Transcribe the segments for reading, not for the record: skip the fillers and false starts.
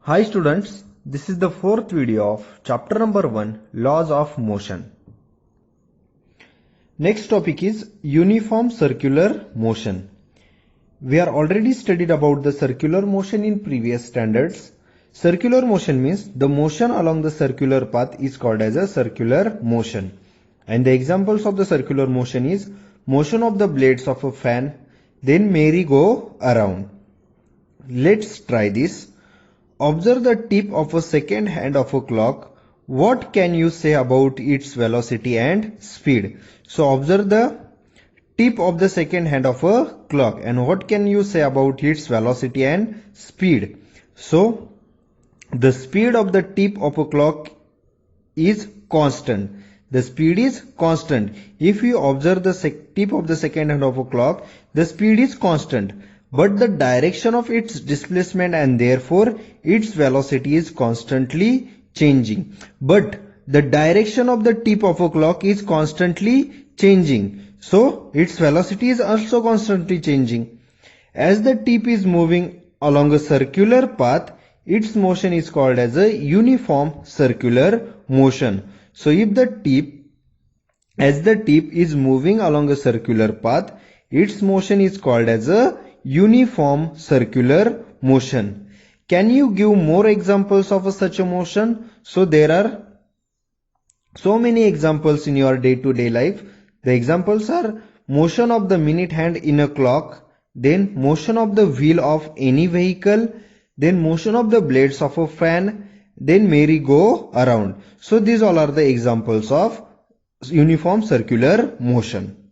Hi students, this is the fourth video of chapter number 1, Laws of Motion. Next topic is uniform circular motion. We are already studied about the circular motion in previous standards. Circular motion means the motion along the circular path is called as a circular motion. And the examples of the circular motion is motion of the blades of a fan, then merry-go-round. Let's try this. Observe the tip of a second hand of a clock. What can you say about its velocity and speed? So observe the tip of the second hand of a clock and what can you say about its velocity and speed? So the speed of the tip of a clock is constant. The speed is constant. If you observe the tip of the second hand of a clock, the speed is constant. But the direction of its displacement and therefore its velocity is constantly changing. But the direction of the tip of a clock is constantly changing. So its velocity is also constantly changing. As the tip is moving along a circular path, its motion is called as a uniform circular motion. So if as the tip is moving along a circular path, its motion is called as a uniform circular motion. Can you give more examples of such a motion? So there are so many examples in your day-to-day life. The examples are motion of the minute hand in a clock, then motion of the wheel of any vehicle, then motion of the blades of a fan, then merry-go-round. So these all are the examples of uniform circular motion.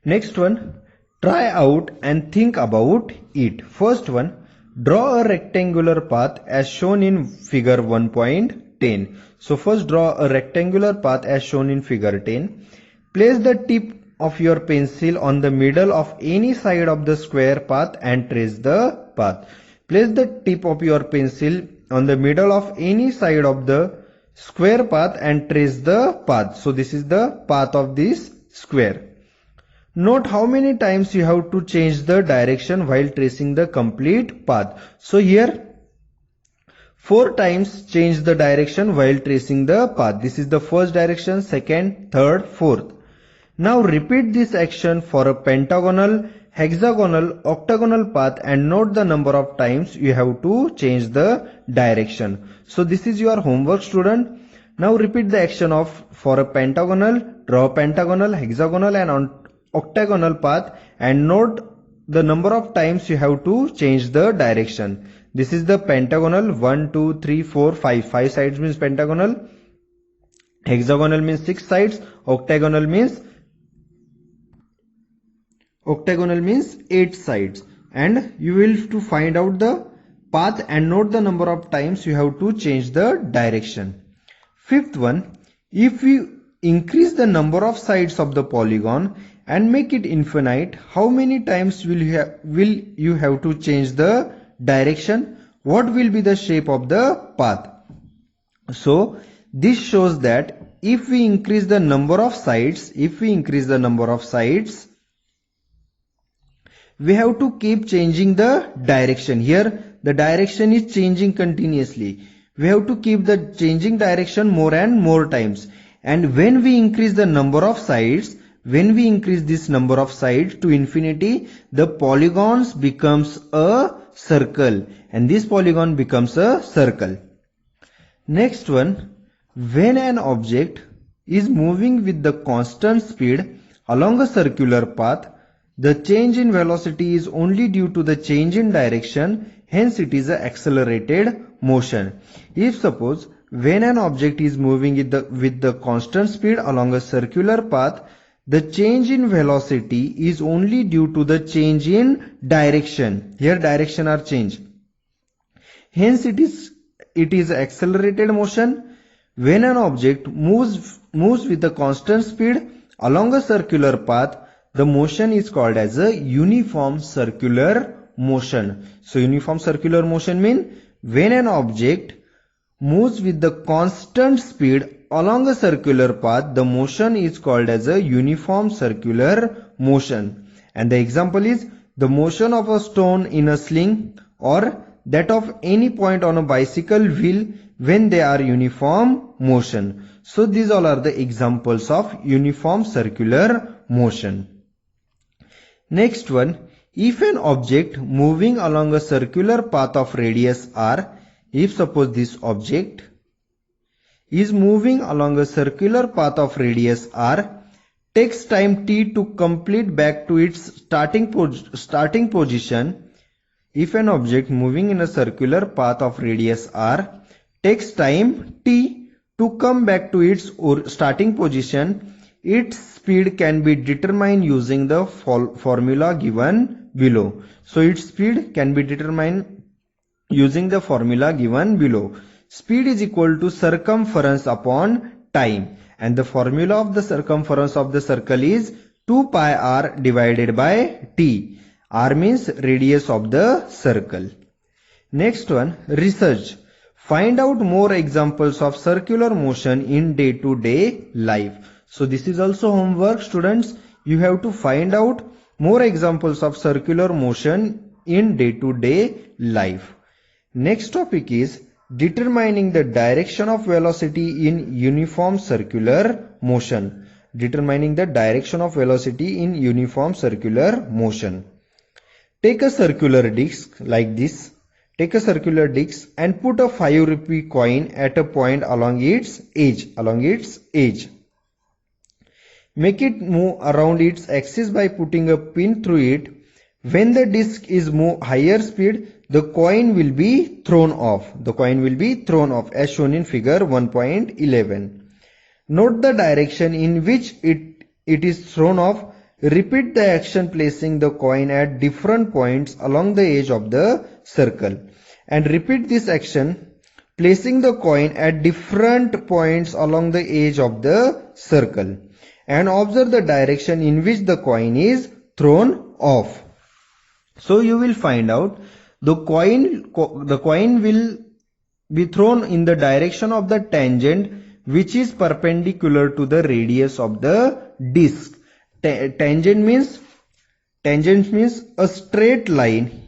Next one. Try out and think about it. First one, draw a rectangular path as shown in figure 1.10. So first draw a rectangular path as shown in figure 10. Place the tip of your pencil on the middle of any side of the square path and trace the path. Place the tip of your pencil on the middle of any side of the square path and trace the path. So this is the path of this square. Note how many times you have to change the direction while tracing the complete path. So here 4 times change the direction while tracing the path. This is the first direction, second, third, fourth. Now repeat this action for a pentagonal, hexagonal, octagonal path and note the number of times you have to change the direction. So this is your homework, student. Now repeat the action for a pentagonal, draw a pentagonal, hexagonal and octagonal path and note the number of times you have to change the direction. This is the pentagonal, 1, 2, 3, 4, 5. 5 sides means pentagonal. Hexagonal means 6 sides. Octagonal means 8 sides. And you will to find out the path and note the number of times you have to change the direction. Fifth one, if you increase the number of sides of the polygon and make it infinite, how many times will you have to change the direction? What will be the shape of the path? So this shows that if we increase the number of sides, we have to keep changing the direction. Here the direction is changing continuously. We have to keep the changing direction more and more times. And when we increase the number of sides, this number of sides to infinity, the polygons becomes a circle and this polygon becomes a circle. Next one, when an object is moving with the constant speed along a circular path, the change in velocity is only due to the change in direction, hence it is an accelerated motion. If suppose when an object is moving with the constant speed along a circular path, the change in velocity is only due to the change in direction. Here direction are changed. Hence it is accelerated motion. When an object moves with a constant speed along a circular path, the motion is called as a uniform circular motion. So uniform circular motion means when an object moves with the constant speed along a circular path, the motion is called as a uniform circular motion. And the example is the motion of a stone in a sling or that of any point on a bicycle wheel when they are uniform motion. So these all are the examples of uniform circular motion. Next one, if an object moving along a circular path of radius r, if suppose this object is moving along a circular path of radius r, takes time t to complete back to its starting position. If an object moving in a circular path of radius r takes time t to come back to its starting position, its speed can be determined using the formula given below. So its speed can be determined using the formula given below. Speed is equal to circumference upon time, and the formula of the circumference of the circle is 2 pi r divided by t. R means radius of the circle. Next one, research. Find out more examples of circular motion in day-to-day life. So this is also homework, students. You have to find out more examples of circular motion in day-to-day life. Next topic is determining the direction of velocity in uniform circular motion. Determining the direction of velocity in uniform circular motion. Take a circular disc like this. Take a circular disc and put a 5 rupee coin at a point along its edge. Make it move around its axis by putting a pin through it. When the disc is move higher speed, the coin will be thrown off. The coin will be thrown off as shown in figure 1.11. Note the direction in which it is thrown off. Repeat the action placing the coin at different points along the edge of the circle. And repeat this action placing the coin at different points along the edge of the circle. And observe the direction in which the coin is thrown off. So you will find out the coin will be thrown in the direction of the tangent which is perpendicular to the radius of the disc. Tangent means a straight line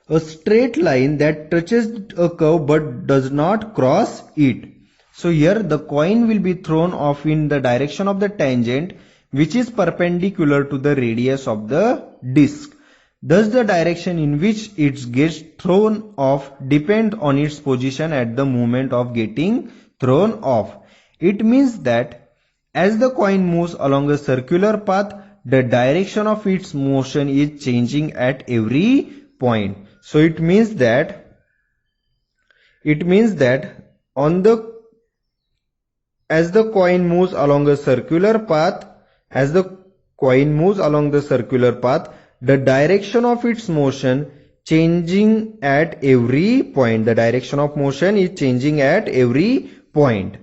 that touches a curve but does not cross it. So here the coin will be thrown off in the direction of the tangent which is perpendicular to the radius of the disc. Thus the direction in which it gets thrown off depends on its position at the moment of getting thrown off. It means that as the coin moves along a circular path, the direction of its motion is changing at every point. So it means that as the coin moves along a circular path, the direction of its motion changing at every point. The direction of motion is changing at every point.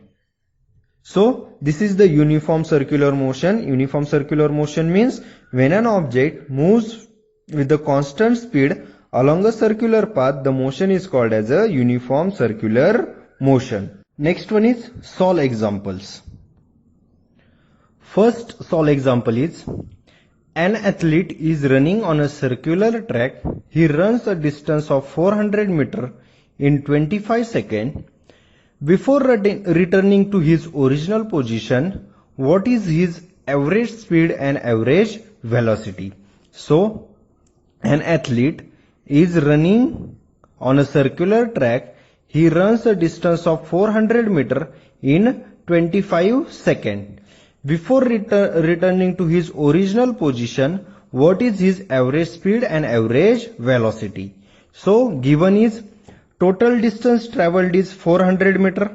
So this is the uniform circular motion. Uniform circular motion means when an object moves with a constant speed along a circular path, the motion is called as a uniform circular motion. Next one is solve examples. First solve example is an athlete is running on a circular track. He runs a distance of 400 meters in 25 seconds. Before returning to his original position, what is his average speed and average velocity? So, an athlete is running on a circular track. He runs a distance of 400 meters in 25 seconds. Before returning to his original position, what is his average speed and average velocity? So, given is total distance traveled is 400 meters.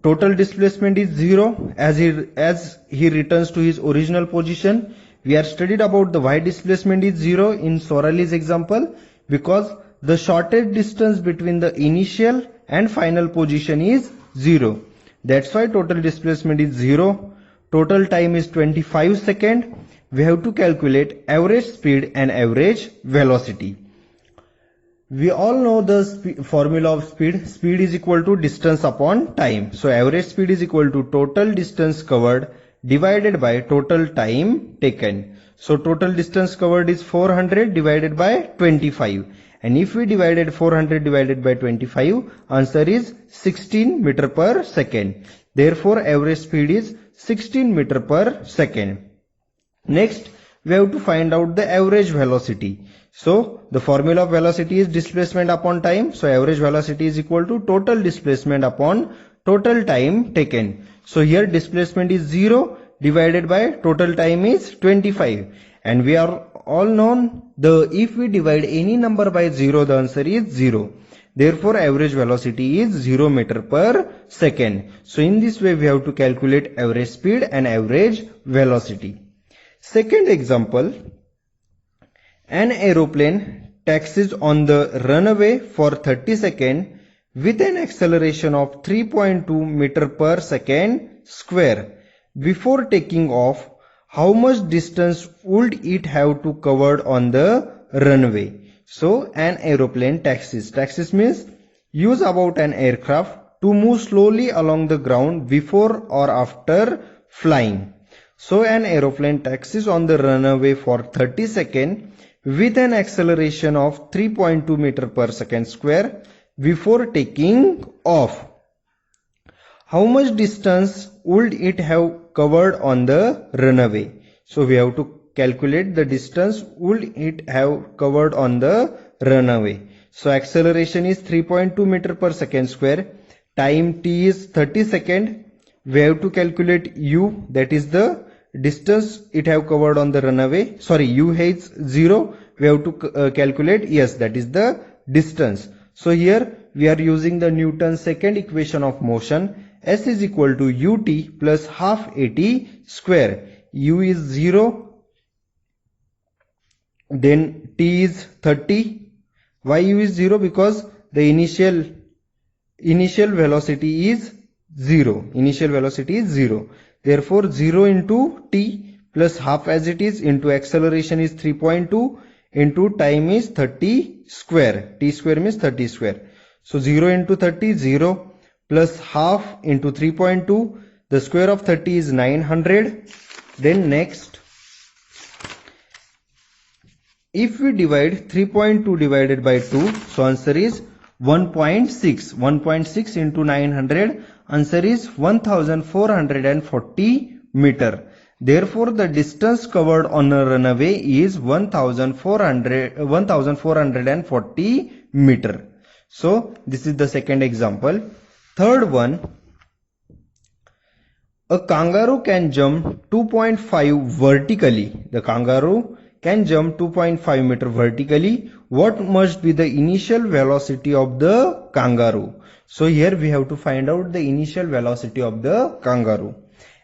Total displacement is 0 as he returns to his original position. We are studied about the why displacement is 0 in Sorali's example because the shortest distance between the initial and final position is 0. That's why total displacement is 0. Total time is 25 seconds. We have to calculate average speed and average velocity. We all know the formula of speed. Speed is equal to distance upon time. So average speed is equal to total distance covered divided by total time taken. So total distance covered is 400 divided by 25. And if we divided 400 divided by 25, answer is 16 meter per second. Therefore, average speed is 16 meter per second. Next, we have to find out the average velocity. So, the formula of velocity is displacement upon time. So, average velocity is equal to total displacement upon total time taken. So, here displacement is 0 divided by total time is 25. And we are all known if we divide any number by 0, the answer is 0. Therefore, average velocity is 0 meter per second. So, in this way, we have to calculate average speed and average velocity. Second example, an aeroplane taxis on the runway for 30 seconds with an acceleration of 3.2 meter per second square. Before taking off, how much distance would it have to cover on the runway? So, an aeroplane taxis. Taxis means use about an aircraft to move slowly along the ground before or after flying. So, an aeroplane taxis on the runway for 30 seconds with an acceleration of 3.2 meter per second square before taking off. How much distance would it have covered on the runway? So, we have to calculate the distance would it have covered on the runway. So, acceleration is 3.2 meter per second square. Time t is 30 seconds. We have to calculate u, that is the distance it have covered on the runway. Sorry, u is 0. We have to calculate, yes, that is the distance. So, here we are using the Newton's second equation of motion. S is equal to ut plus half at square. U is 0. Then t is 30. Why u is 0? Because the initial velocity is 0. Initial velocity is 0. Therefore, 0 into t plus half as it is into acceleration is 3.2 into time is 30 square. T square means 30 square. So, 0 into 30, 0 plus half into 3.2. The square of 30 is 900. Then next, if we divide 3.2 divided by 2, so answer is 1.6. 1.6 into 900, answer is 1440 meter. Therefore, the distance covered on a runway is 1440 meter. So, this is the second example. Third one, a kangaroo can jump 2.5 vertically. The kangaroo can jump 2.5 meter vertically. What must be the initial velocity of the kangaroo? So, here we have to find out the initial velocity of the kangaroo.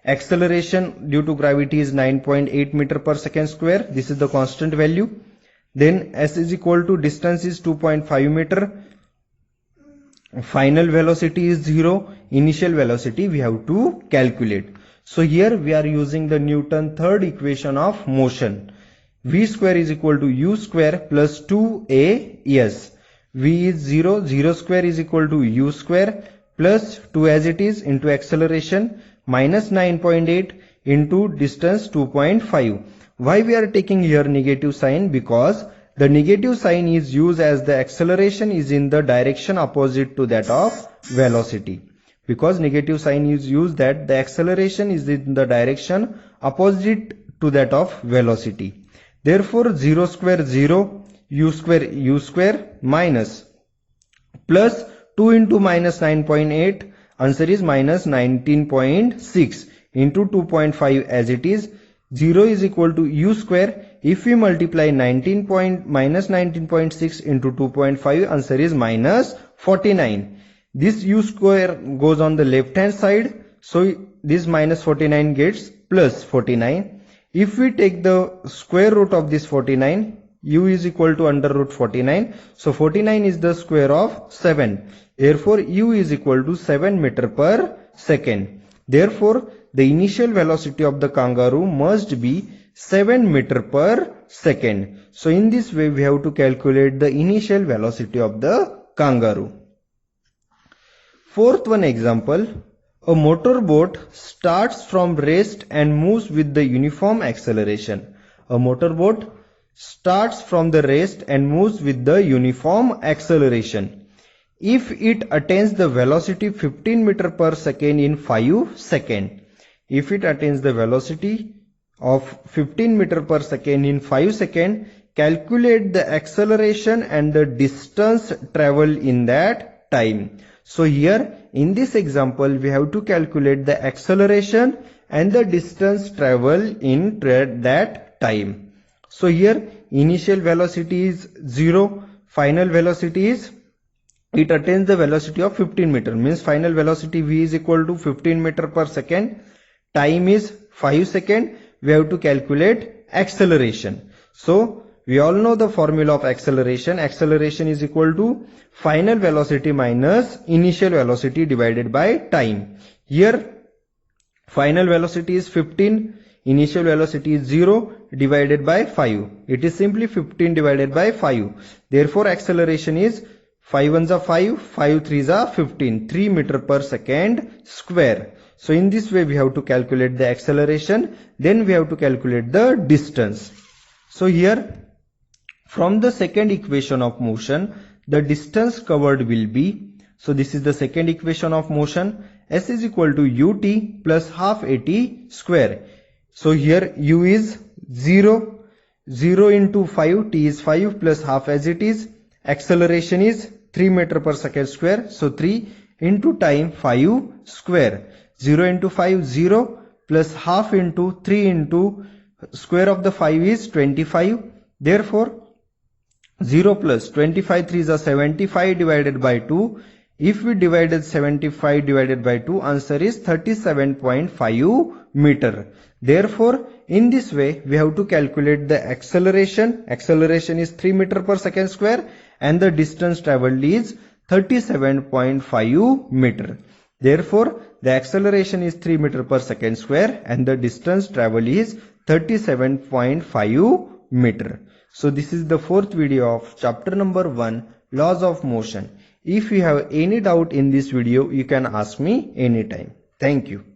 Acceleration due to gravity is 9.8 meter per second square. This is the constant value. Then s is equal to distance is 2.5 meter. Final velocity is 0. Initial velocity we have to calculate. So, here we are using the Newton's third equation of motion. V square is equal to u square plus 2as. V is 0. 0 square is equal to u square plus 2 as it is into acceleration minus 9.8 into distance 2.5. Why we are taking here negative sign? Because the negative sign is used as the acceleration is in the direction opposite to that of velocity. Because negative sign is used that the acceleration is in the direction opposite to that of velocity. Therefore, 0 square 0, u square minus plus 2 into minus 9.8, answer is minus 19.6 into 2.5 as it is. 0 is equal to u square. If we multiply minus 19.6 into 2.5, answer is minus 49. This u square goes on the left hand side. So, this minus 49 gets plus 49. If we take the square root of this 49, u is equal to under root 49. So, 49 is the square of 7. Therefore, u is equal to 7 meter per second. Therefore, the initial velocity of the kangaroo must be 7 meter per second. So, in this way, we have to calculate the initial velocity of the kangaroo. Fourth one example. A motorboat starts from rest and moves with the uniform acceleration. A motorboat starts from the rest and moves with the uniform acceleration. If it attains the velocity 15 meter per second in 5 seconds, if it attains the velocity of 15 meter per second in 5 seconds, calculate the acceleration and the distance traveled in that time. So here in this example we have to calculate the acceleration and the distance traveled in that time. So here initial velocity is 0, final velocity is, it attains the velocity of 15 meter, means final velocity v is equal to 15 meter per second, time is 5 seconds, we have to calculate acceleration. So we all know the formula of acceleration. Acceleration is equal to final velocity minus initial velocity divided by time. Here final velocity is 15, initial velocity is 0 divided by 5. It is simply 15 divided by 5. Therefore acceleration is 5 ones are 5, 5 threes are 15, 3 meter per second square. So in this way we have to calculate the acceleration, then we have to calculate the distance. So here from the second equation of motion, the distance covered will be, so this is the second equation of motion, s is equal to ut plus half at square. So here u is 0, 0 into 5, t is 5 plus half as it is, acceleration is 3 meter per second square, so 3 into time 5 square, 0 into 5 0 plus half into 3 into square of the 5 is 25, therefore 0 plus 25 3s are 75 divided by 2. If we divided 75 divided by 2, answer is 37.5 meter. Therefore, in this way, we have to calculate the acceleration. Acceleration is 3 meter per second square and the distance traveled is 37.5 meter. Therefore, the acceleration is 3 meter per second square and the distance traveled is 37.5 meter. So this is the fourth video of chapter number 1, laws of motion. If you have any doubt in this video, you can ask me anytime. Thank you.